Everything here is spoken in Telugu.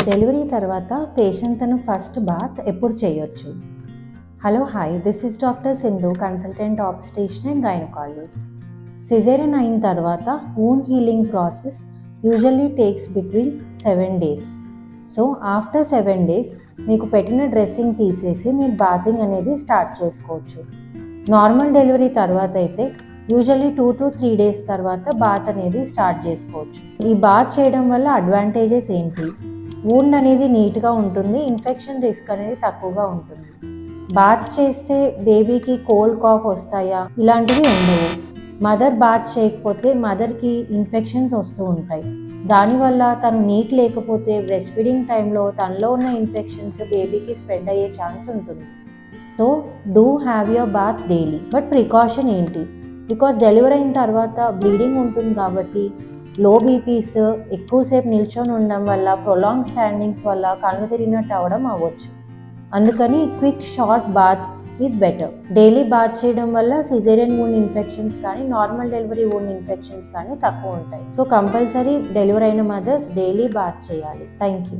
డెలివరీ తర్వాత పేషెంట్ తన ఫస్ట్ బాత్ ఎప్పుడు చేయొచ్చు? Hello hi, this is doctor Sindhu, consultant ఆబ్స్టేషన్ and gynaecologist. Caesarean అయిన తర్వాత wound healing process usually takes between 7 days. So after 7 days మీకు పెట్టిన డ్రెస్సింగ్ తీసేసి మీరు బాతింగ్ అనేది స్టార్ట్ చేసుకోవచ్చు. నార్మల్ డెలివరీ తర్వాత అయితే యూజువల్లీ 2 to 3 days తర్వాత బాత్ అనేది స్టార్ట్ చేసుకోవచ్చు. ఈ బాత్ చేయడం వల్ల అడ్వాంటేజెస్ ఏంటి? వూండ్ అనేది నీట్గా ఉంటుంది, ఇన్ఫెక్షన్ రిస్క్ అనేది తక్కువగా ఉంటుంది. బాత్ చేస్తే బేబీకి కోల్డ్ కాఫ్ వస్తాయా? ఇలాంటివి ఉండవు. మదర్ బాత్ చేయకపోతే మదర్కి ఇన్ఫెక్షన్స్ వస్తూ ఉంటాయి. దానివల్ల తను నీట్ లేకపోతే బ్రెస్ట్ ఫీడింగ్ టైంలో తనలో ఉన్న ఇన్ఫెక్షన్స్ బేబీకి స్ప్రెడ్ అయ్యే ఛాన్స్ ఉంటుంది. So do have your bath daily. But precaution ఏంటి? బికాస్ డెలివరీ అయిన తర్వాత బ్లీడింగ్ ఉంటుంది కాబట్టి లో బీపీస్, ఎక్కువసేపు నిల్చొని ఉండడం వల్ల, ప్రొలాంగ్ స్టాండింగ్స్ వల్ల కళ్ళు తిరిగినట్టు అవ్వడం అవ్వచ్చు. అందుకని quick short bath is better. Daily bath చేయడం వల్ల సిజేరియన్ వూండ్ ఇన్ఫెక్షన్స్ కానీ నార్మల్ డెలివరీ వూండ్ ఇన్ఫెక్షన్స్ కానీ తక్కువ ఉంటాయి. సో కంపల్సరీ డెలివరీ అయిన మదర్స్ డైలీ బాత్ చేయాలి. Thank you.